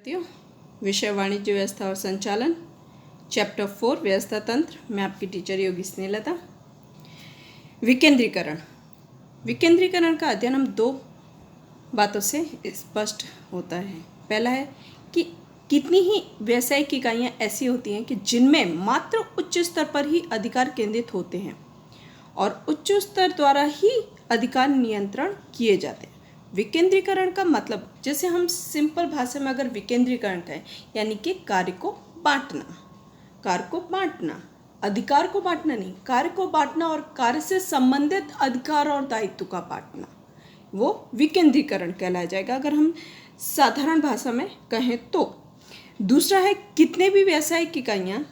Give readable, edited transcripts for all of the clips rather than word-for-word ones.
विषय वाणिज्य व्यवस्था और संचालन, चैप्टर 4 व्यवस्था तंत्र। मैं आपकी टीचर योगी स्नेहलता। विकेंद्रीकरण। विकेंद्रीकरण का अध्ययन हम दो बातों से स्पष्ट होता है। पहला है कि कितनी ही व्यावसायिक इकाइयाँ ऐसी होती हैं कि जिनमें मात्र उच्च स्तर पर ही अधिकार केंद्रित होते हैं और उच्च स्तर द्वारा ही अधिकार नियंत्रण किए जाते हैं। विकेंद्रीकरण का मतलब, जैसे हम सिंपल भाषा में अगर विकेंद्रीकरण कहें, यानी कि कार्य को बांटना, अधिकार को बांटना नहीं, कार्य को बांटना और कार्य से संबंधित अधिकार और दायित्व का बांटना, वो विकेंद्रीकरण कहलाया जाएगा अगर हम साधारण भाषा में कहें तो। दूसरा है कितने भी व्यावसायिक इकाइयाँ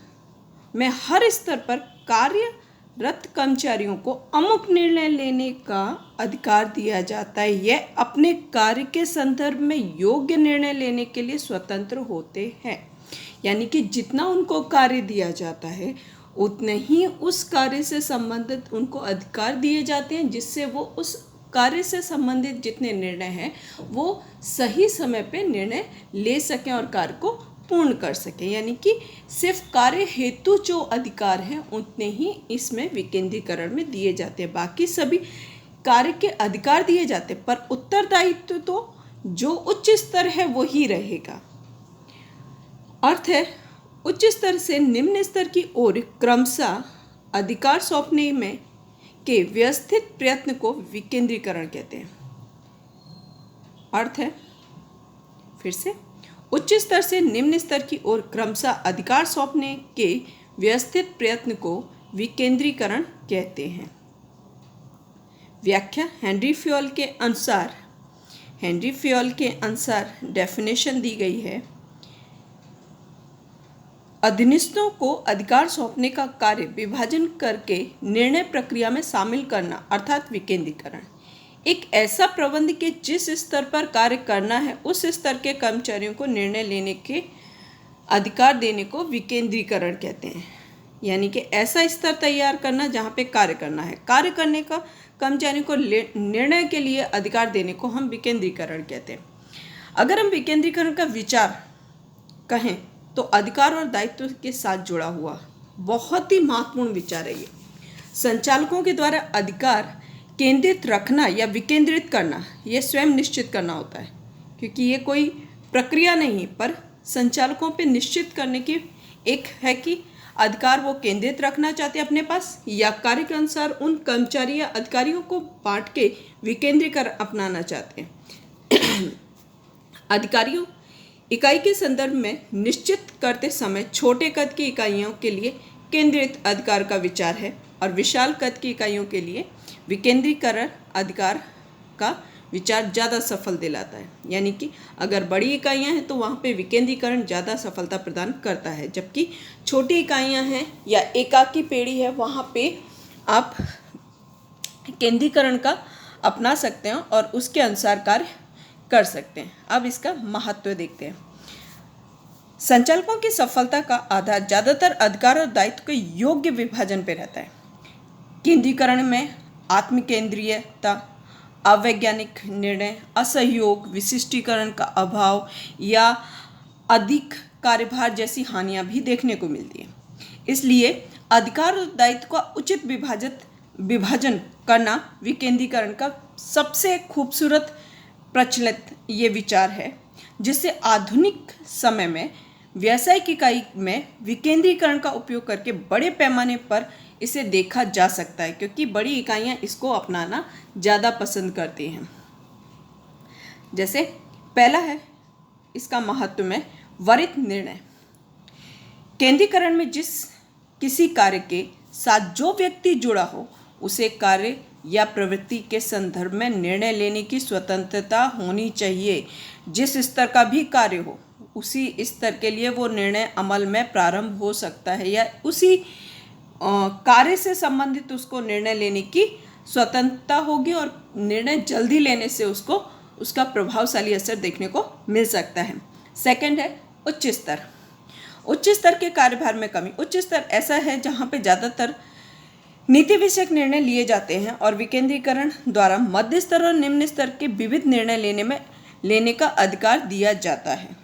में हर स्तर पर कार्यरत कर्मचारियों को अमुक निर्णय लेने का अधिकार दिया जाता है। यह अपने कार्य के संदर्भ में योग्य निर्णय लेने के लिए स्वतंत्र होते हैं, यानी कि जितना उनको कार्य दिया जाता है उतने ही उस कार्य से संबंधित उनको अधिकार दिए जाते हैं, जिससे वो उस कार्य से संबंधित जितने निर्णय हैं वो सही समय पे निर्णय ले सकें और कार्य को पूर्ण कर सकें। यानी कि सिर्फ कार्य हेतु जो अधिकार हैं उतने ही इसमें विकेंद्रीकरण में दिए जाते हैं। बाकी सभी कार्य के अधिकार दिए जाते हैं, पर उत्तरदायित्व तो जो उच्च स्तर है वो ही रहेगा। अर्थ है उच्च स्तर से निम्न स्तर की ओर क्रमशः अधिकार सौंपने में के व्यवस्थित प्रयत्न को विकेंद्रीकरण कहते हैं। अर्थ है फिर से, उच्च स्तर से निम्न स्तर की ओर क्रमशः अधिकार सौंपने के व्यवस्थित प्रयत्न को विकेंद्रीकरण कहते हैं। व्याख्या हेनरी फ्योल के अनुसार डेफिनेशन दी गई है। अधीनस्थों को अधिकार सौंपने का कार्य विभाजन करके निर्णय प्रक्रिया में शामिल करना अर्थात विकेंद्रीकरण। एक ऐसा प्रबंध के जिस स्तर पर कार्य करना है उस स्तर के कर्मचारियों को निर्णय लेने के अधिकार देने को विकेंद्रीकरण कहते हैं। यानी कि ऐसा स्तर तैयार करना जहाँ पे कार्य करना है, कार्य करने का कर्मचारियों को निर्णय के लिए अधिकार देने को हम विकेंद्रीकरण कहते हैं। अगर हम विकेंद्रीकरण का विचार कहें तो अधिकार और दायित्व के साथ जुड़ा हुआ बहुत ही महत्वपूर्ण विचार है ये। संचालकों के द्वारा अधिकार केंद्रित रखना या विकेंद्रित करना ये स्वयं निश्चित करना होता है, क्योंकि ये कोई प्रक्रिया नहीं, पर संचालकों पे निश्चित करने की एक है कि अधिकार वो केंद्रित रखना चाहते हैं अपने पास या कार्य के अनुसार उन कर्मचारी या अधिकारियों को बांट के विकेंद्रीकरण अपनाना चाहते हैं। अधिकारियों इकाई के संदर्भ में निश्चित करते समय छोटे कद की इकाइयों के लिए केंद्रित अधिकार का विचार है और विशाल कद की इकाइयों के लिए विकेंद्रीकरण अधिकार का विचार ज़्यादा सफल दिलाता है। यानी कि अगर बड़ी इकाइयां हैं तो वहाँ पे विकेंद्रीकरण ज़्यादा सफलता प्रदान करता है, जबकि छोटी इकाइयां हैं या एकाकी पेड़ी है वहाँ पे आप केंद्रीकरण का अपना सकते हैं और उसके अनुसार कार्य कर सकते हैं। अब इसका महत्व देखते हैं। संचालकों की सफलता का आधार ज़्यादातर अधिकार और दायित्व के योग्य विभाजन पर रहता है। केंद्रीकरण में आत्मकेंद्रीयता, अवैज्ञानिक निर्णय, असहयोग, विशिष्टीकरण का अभाव या अधिक कार्यभार जैसी हानियां भी देखने को मिलती हैं। इसलिए अधिकार और दायित्व का उचित विभाजन करना विकेंद्रीकरण का सबसे खूबसूरत प्रचलित ये विचार है, जिससे आधुनिक समय में व्यावसायिक इकाई में विकेंद्रीकरण का उपयोग करके बड़े पैमाने पर इसे देखा जा सकता है, क्योंकि बड़ी इकाइयाँ इसको अपनाना ज़्यादा पसंद करती हैं। जैसे पहला है इसका महत्व में त्वरित निर्णय। केंद्रीकरण में किसी कार्य के साथ जो व्यक्ति जुड़ा हो उसे कार्य या प्रवृत्ति के संदर्भ में निर्णय लेने की स्वतंत्रता होनी चाहिए। जिस स्तर का भी कार्य हो उसी स्तर के लिए वो निर्णय अमल में प्रारंभ हो सकता है या उसी कार्य से संबंधित उसको निर्णय लेने की स्वतंत्रता होगी और निर्णय जल्दी लेने से उसको उसका प्रभावशाली असर देखने को मिल सकता है। सेकंड है उच्च स्तर। उच्च स्तर के कार्यभार में कमी। उच्च स्तर ऐसा है जहाँ पे ज़्यादातर नीति विषयक निर्णय लिए जाते हैं और विकेंद्रीकरण द्वारा मध्य स्तर और निम्न स्तर के विविध निर्णय लेने का अधिकार दिया जाता है।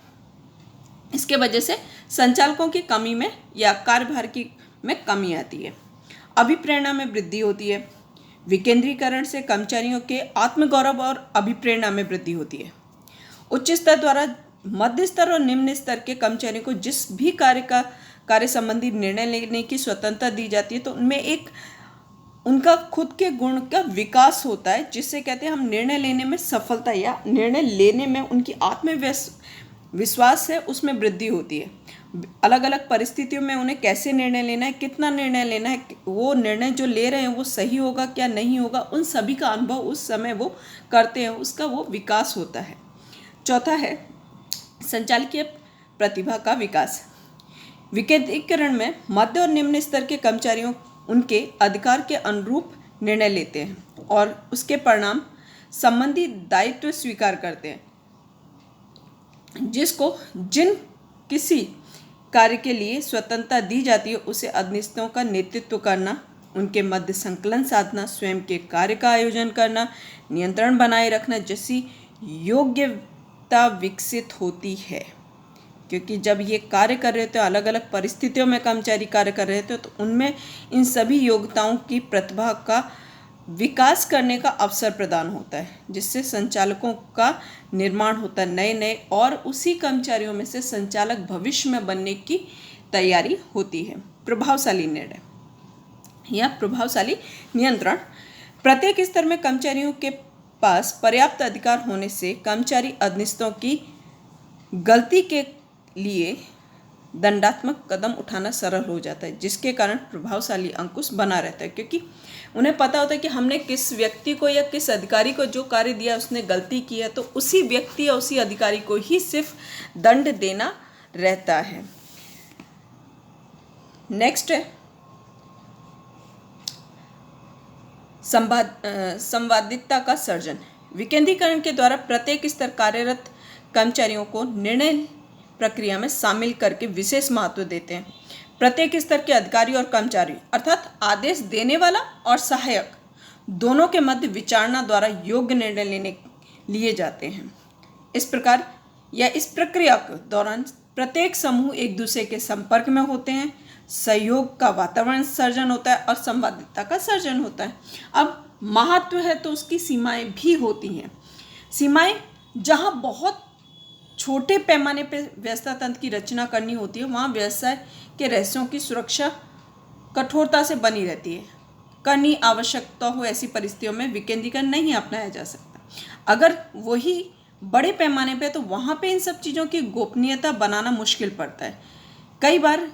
इसके वजह से संचालकों की कमी में या कार्यभार की में कमी आती है। अभिप्रेरणा में वृद्धि होती है। विकेंद्रीकरण से कर्मचारियों के आत्मगौरव और अभिप्रेरणा में वृद्धि होती है। उच्च स्तर द्वारा मध्य स्तर और निम्न स्तर के कर्मचारियों को जिस भी कार्य संबंधी निर्णय लेने की स्वतंत्रता दी जाती है, तो उनमें एक उनका खुद के गुण का विकास होता है, जिससे कहते हैं हम निर्णय लेने में सफलता या निर्णय लेने में उनकी विश्वास है उसमें वृद्धि होती है। अलग अलग परिस्थितियों में उन्हें कैसे निर्णय लेना है, कितना निर्णय लेना है, वो निर्णय जो ले रहे हैं वो सही होगा क्या नहीं होगा, उन सभी का अनुभव उस समय वो करते हैं, उसका वो विकास होता है। चौथा है संचालकीय प्रतिभा का विकास। विकेंद्रीकरण में मध्य और निम्न स्तर के कर्मचारियों उनके अधिकार के अनुरूप निर्णय लेते हैं और उसके परिणाम संबंधी दायित्व स्वीकार करते हैं, जिन किसी कार्य के लिए स्वतंत्रता दी जाती है उसे अधीनस्थों का नेतृत्व करना, उनके मध्य संकलन साधना, स्वयं के कार्य का आयोजन करना, नियंत्रण बनाए रखना जैसी योग्यता विकसित होती है। क्योंकि जब ये कार्य कर रहे थे, अलग अलग परिस्थितियों में कर्मचारी कार्य कर रहे थे, तो उनमें इन सभी योग्यताओं की प्रतिभा का विकास करने का अवसर प्रदान होता है, जिससे संचालकों का निर्माण होता है नए नए, और उसी कर्मचारियों में से संचालक भविष्य में बनने की तैयारी होती है। प्रभावशाली निर्णय या प्रभावशाली नियंत्रण। प्रत्येक स्तर में कर्मचारियों के पास पर्याप्त अधिकार होने से कर्मचारी अधीनस्थों की गलती के लिए दंडात्मक कदम उठाना सरल हो जाता है, जिसके कारण प्रभावशाली अंकुश बना रहता है। क्योंकि उन्हें पता होता है कि हमने किस व्यक्ति को या किस अधिकारी को जो कार्य दिया उसने गलती की है, तो उसी व्यक्ति या उसी अधिकारी को ही सिर्फ दंड देना रहता है। नेक्स्ट है संवादितता का सर्जन। विकेंद्रीकरण के द्वारा प्रत्येक स्तर कार्यरत कर्मचारियों को निर्णय प्रक्रिया में शामिल करके विशेष महत्व देते हैं। प्रत्येक स्तर के अधिकारी और कर्मचारी अर्थात आदेश देने वाला और सहायक दोनों के मध्य विचारणा द्वारा योग्य निर्णय लिए जाते हैं। इस प्रकार या इस प्रक्रिया के दौरान प्रत्येक समूह एक दूसरे के संपर्क में होते हैं, सहयोग का वातावरण सर्जन होता है और संवादितता का सर्जन होता है। अब महत्व है तो उसकी सीमाएं भी होती हैं। सीमाएं जहां बहुत छोटे पैमाने पर व्यवस्था तंत्र की रचना करनी होती है, वहाँ व्यवसाय के रहस्यों की सुरक्षा कठोरता से बनी रहती है। करनी आवश्यकता हो ऐसी परिस्थितियों में विकेंद्रीकरण नहीं अपनाया जा सकता। अगर वही बड़े पैमाने पे तो वहाँ पे इन सब चीज़ों की गोपनीयता बनाना मुश्किल पड़ता है। कई बार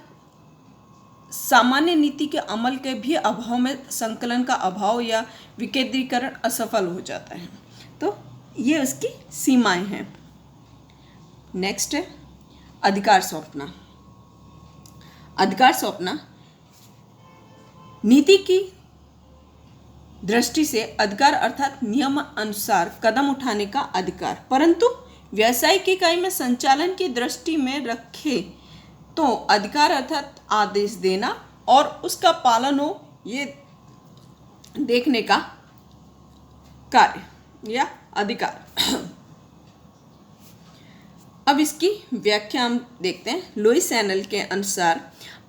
सामान्य नीति के अमल के भी अभाव में संकलन का अभाव या विकेंद्रीकरण असफल हो जाता है। तो ये उसकी सीमाएं हैं। नेक्स्ट है अधिकार सौंपना। अधिकार सौंपना नीति की दृष्टि से अधिकार अर्थात नियम अनुसार कदम उठाने का अधिकार, परंतु व्यावसायिक इकाई में संचालन की दृष्टि में रखे तो अधिकार अर्थात आदेश देना और उसका पालन हो ये देखने का कार्य या अधिकार। अब इसकी व्याख्या हम देखते हैं। लुईस एनल के अनुसार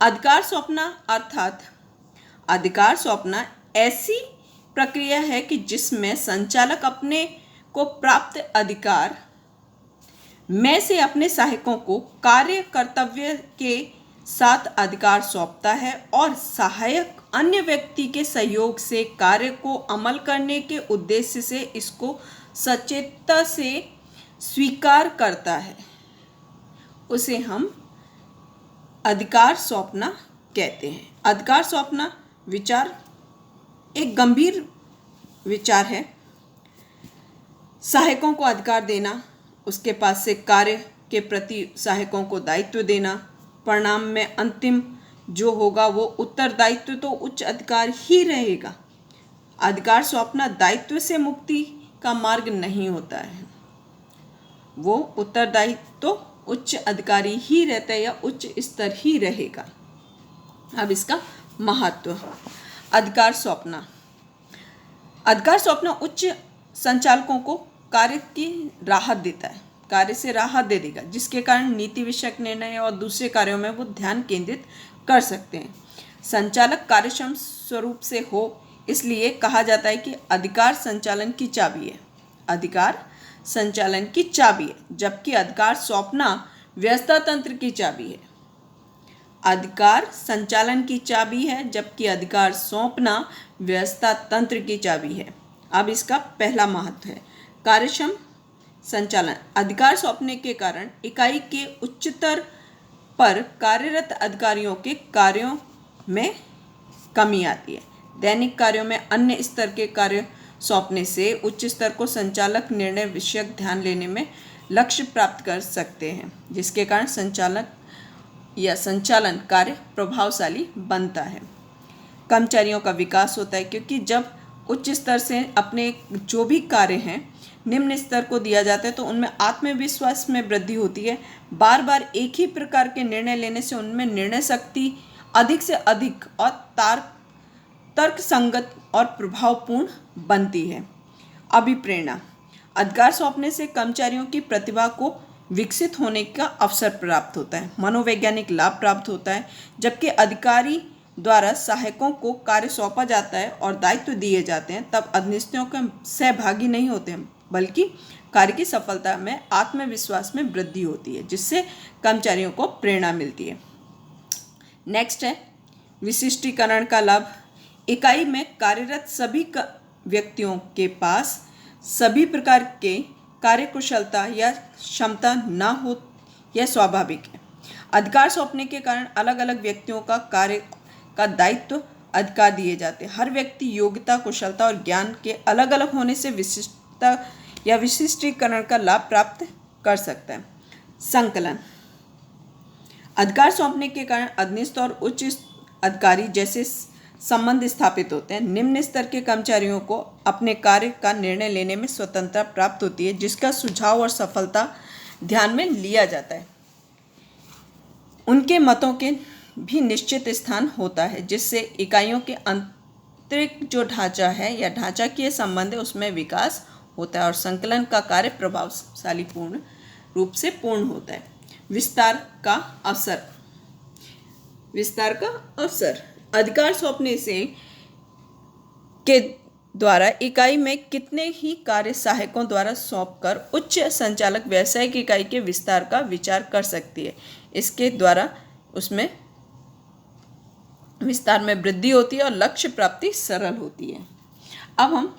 अधिकार सौंपना अर्थात अधिकार सौंपना ऐसी प्रक्रिया है कि जिसमें संचालक अपने को प्राप्त अधिकार में से अपने सहायकों को कार्य कर्तव्य के साथ अधिकार सौंपता है और सहायक अन्य व्यक्ति के सहयोग से कार्य को अमल करने के उद्देश्य से इसको सचेतता से स्वीकार करता है, उसे हम अधिकार सौंपना कहते हैं। अधिकार सौंपना विचार एक गंभीर विचार है। सहायकों को अधिकार देना, उसके पास से कार्य के प्रति सहायकों को दायित्व देना, परिणाम में अंतिम जो होगा वो उत्तरदायित्व तो उच्च अधिकार ही रहेगा। अधिकार सौंपना दायित्व से मुक्ति का मार्ग नहीं होता है, वो उत्तरदायित्व तो उच्च अधिकारी ही रहता है या उच्च स्तर ही रहेगा। अब इसका महत्व। अधिकार सौंपना उच्च संचालकों को कार्य की राहत देता है। कार्य से राहत दे देगा, जिसके कारण नीति विषयक निर्णय और दूसरे कार्यों में वो ध्यान केंद्रित कर सकते हैं। संचालक कार्यक्षम स्वरूप से हो, इसलिए कहा जाता है कि अधिकार संचालन की चाबी है। अधिकार संचालन की चाबी है, जबकि अधिकार सौंपना व्यवस्था तंत्र की चाबी है। अधिकार संचालन की चाबी है, जबकि अधिकार सौंपना व्यवस्था तंत्र की चाबी है। अब इसका पहला महत्व है कार्यक्षम संचालन। अधिकार सौंपने के कारण इकाई के उच्चतर पर कार्यरत अधिकारियों के कार्यों में कमी आती है। दैनिक कार्यों में अन्य स्तर के कार्य सौंपने से उच्च स्तर को संचालक निर्णय विषयक ध्यान लेने में लक्ष्य प्राप्त कर सकते हैं, जिसके कारण संचालक या संचालन कार्य प्रभावशाली बनता है। कर्मचारियों का विकास होता है, क्योंकि जब उच्च स्तर से अपने जो भी कार्य हैं निम्न स्तर को दिया जाता है तो उनमें आत्मविश्वास में वृद्धि होती है। बार बार एक ही प्रकार के निर्णय लेने से उनमें निर्णय शक्ति अधिक से अधिक और तर्क संगत और प्रभावपूर्ण बनती है। अभिप्रेरणा। अधिकार सौंपने से कर्मचारियों की प्रतिभा को विकसित होने का अवसर प्राप्त होता है, मनोवैज्ञानिक लाभ प्राप्त होता है। जबकि अधिकारी द्वारा सहायकों को कार्य सौंपा जाता है और दायित्व दिए जाते हैं, तब अधीनस्थों के सहभागी नहीं होते हैं, बल्कि कार्य की सफलता में आत्मविश्वास में वृद्धि होती है, जिससे कर्मचारियों को प्रेरणा मिलती है। नेक्स्ट है विशिष्टीकरण का लाभ। इकाई में कार्यरत सभी व्यक्तियों के पास सभी प्रकार के कार्यकुशलता या क्षमता न हो, यह स्वाभाविक है। अधिकार सौंपने के कारण अलग अलग व्यक्तियों का कार्य का दायित्व अधिकार दिए जाते हैं। हर व्यक्ति योग्यता, कुशलता और ज्ञान के अलग अलग होने से विशिष्टता या विशिष्टीकरण का लाभ प्राप्त कर सकता है। संकलन। अधिकार सौंपने के कारण अधीनस्थ और उच्च अधिकारी जैसे संबंध स्थापित होते हैं। निम्न स्तर के कर्मचारियों को अपने कार्य का निर्णय लेने में स्वतंत्रता प्राप्त होती है, जिसका सुझाव और सफलता ध्यान में लिया जाता है। उनके मतों के भी निश्चित स्थान होता है, जिससे इकाइयों के आंतरिक जो ढांचा है या ढांचाकीय संबंध है उसमें विकास होता है और संकलन का कार्य प्रभावशाली पूर्ण रूप से पूर्ण होता है। विस्तार का अवसर। विस्तार का अवसर। अधिकार सौंपने से के द्वारा इकाई में कितने ही कार्य सहायकों द्वारा सौंपकर उच्च संचालक व्यावसायिक इकाई के विस्तार का विचार कर सकती है। इसके द्वारा उसमें विस्तार में वृद्धि होती है और लक्ष्य प्राप्ति सरल होती है। अब हम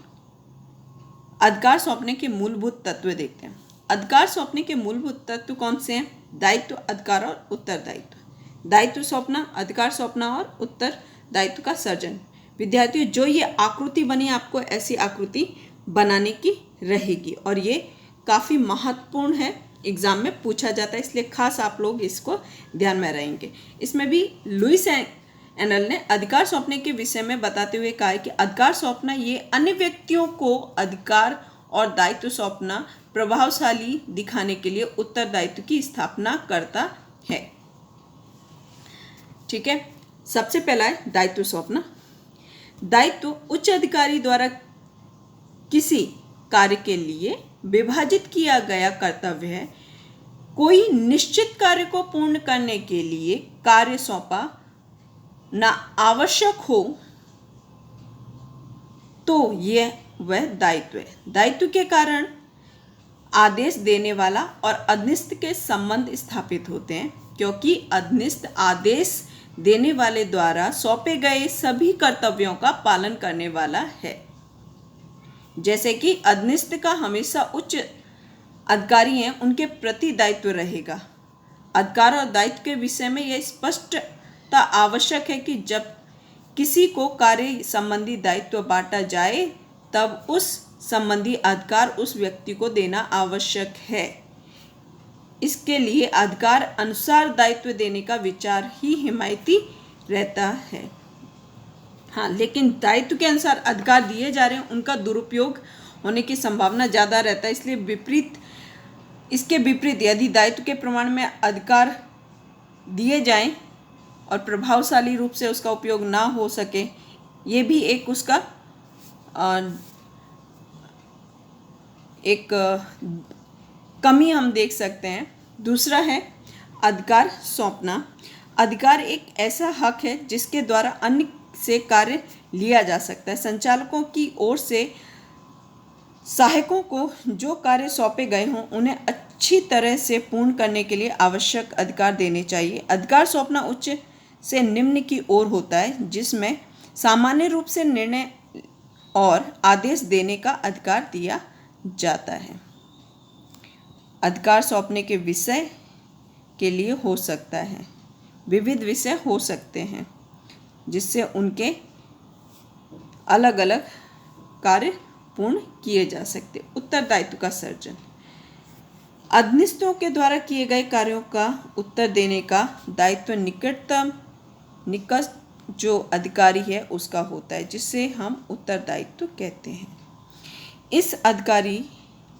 अधिकार सौंपने के मूलभूत तत्व देखते हैं। अधिकार सौंपने के मूलभूत तत्व कौन से हैं? दायित्व, अधिकार और उत्तरदायित्व। दायित्व सौंपना, अधिकार सौंपना और उत्तरदायित्व का सर्जन। विद्यार्थियों, जो ये आकृति बनी आपको ऐसी आकृति बनाने की रहेगी और ये काफ़ी महत्वपूर्ण है, एग्जाम में पूछा जाता है, इसलिए खास आप लोग इसको ध्यान में रहेंगे। इसमें भी लुईस एनल ने अधिकार सौंपने के विषय में बताते हुए कहा है कि अधिकार सौंपना ये अन्य व्यक्तियों को अधिकार और दायित्व सौंपना प्रभावशाली दिखाने के लिए उत्तरदायित्व की स्थापना करता है। ठीक है, सबसे पहला है दायित्व सौंपना। दायित्व उच्च अधिकारी द्वारा किसी कार्य के लिए विभाजित किया गया कर्तव्य है। कोई निश्चित कार्य को पूर्ण करने के लिए कार्य सौंपा ना आवश्यक हो तो यह वह दायित्व है। दायित्व के कारण आदेश देने वाला और अधीनस्थ के संबंध स्थापित होते हैं, क्योंकि अधीनस्थ आदेश देने वाले द्वारा सौंपे गए सभी कर्तव्यों का पालन करने वाला है। जैसे कि अधीनस्थ का हमेशा उच्च अधिकारी हैं, उनके प्रति दायित्व रहेगा। अधिकार और दायित्व के विषय में यह स्पष्टता आवश्यक है कि जब किसी को कार्य संबंधी दायित्व बांटा जाए तब उस संबंधी अधिकार उस व्यक्ति को देना आवश्यक है। इसके लिए अधिकार अनुसार दायित्व देने का विचार ही हिमायती रहता है। हाँ, लेकिन दायित्व के अनुसार अधिकार दिए जा रहे हैं, उनका दुरुपयोग होने की संभावना ज़्यादा रहता है। इसलिए इसके विपरीत यदि दायित्व के प्रमाण में अधिकार दिए जाएं और प्रभावशाली रूप से उसका उपयोग ना हो सके, ये भी एक उसका एक कमी हम देख सकते हैं। दूसरा है अधिकार सौंपना। अधिकार एक ऐसा हक है जिसके द्वारा अन्य से कार्य लिया जा सकता है। संचालकों की ओर से सहायकों को जो कार्य सौंपे गए हों उन्हें अच्छी तरह से पूर्ण करने के लिए आवश्यक अधिकार देने चाहिए। अधिकार सौंपना उच्च से निम्न की ओर होता है, जिसमें सामान्य रूप से निर्णय और आदेश देने का अधिकार दिया जाता है। अधिकार सौंपने के विषय के लिए हो सकता है, विविध विषय हो सकते हैं जिससे उनके अलग अलग कार्य पूर्ण किए जा सकते। उत्तरदायित्व का सर्जन। अधीनस्थों के द्वारा किए गए कार्यों का उत्तर देने का दायित्व निकट जो अधिकारी है उसका होता है, जिसे हम उत्तरदायित्व कहते हैं।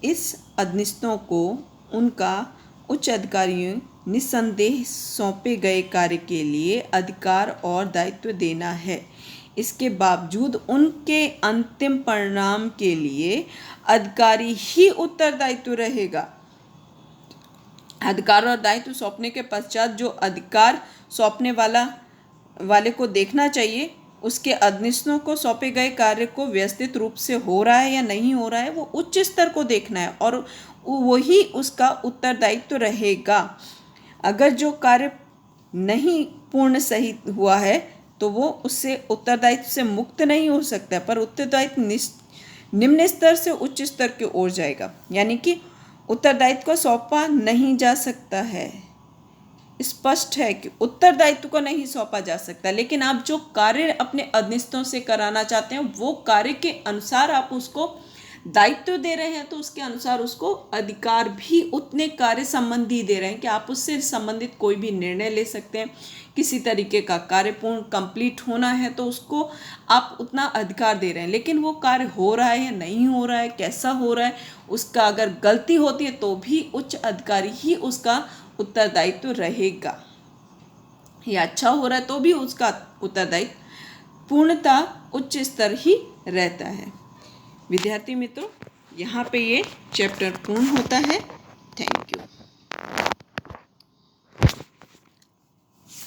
इस अधीनस्थों को उनका उच्च अधिकारियों निस्संदेह सौंपे गए कार्य के लिए अधिकार और दायित्व देना है। इसके बावजूद उनके अंतिम परिणाम के लिए अधिकारी ही उत्तरदायित्व रहेगा। अधिकार और दायित्व सौंपने के पश्चात जो अधिकार सौंपने वाले को देखना चाहिए, उसके अधीनस्थों को सौंपे गए कार्य को व्यवस्थित रूप से हो रहा है या नहीं हो रहा है, वो उच्च स्तर को देखना है और वही उसका उत्तरदायित्व रहेगा। अगर जो कार्य नहीं पूर्ण सही हुआ है तो वो उससे उत्तरदायित्व से मुक्त नहीं हो सकता, पर उत्तरदायित्व निम्न स्तर से उच्च स्तर की ओर जाएगा, यानी कि उत्तरदायित्व को सौंपा नहीं जा सकता है। स्पष्ट है कि उत्तरदायित्व को नहीं सौंपा जा सकता, लेकिन आप जो कार्य अपने अधीनस्थों से कराना चाहते हैं वो कार्य के अनुसार आप उसको दायित्व दे रहे हैं, तो उसके अनुसार उसको अधिकार भी उतने कार्य संबंधी दे रहे हैं कि आप उससे संबंधित कोई भी निर्णय ले सकते हैं। किसी तरीके का कार्य पूर्ण कंप्लीट होना है तो उसको आप उतना अधिकार दे रहे हैं, लेकिन वो कार्य हो रहा है या नहीं हो रहा है, कैसा हो रहा है, उसका अगर गलती होती है तो भी उच्च अधिकारी ही उसका उत्तरदायित्व रहेगा। या अच्छा हो रहा है तो भी उसका उत्तरदायित्व पूर्णतः उच्च स्तर ही रहता है। विद्यार्थी मित्रों, यहाँ पे ये चैप्टर पूर्ण होता है। Thank you.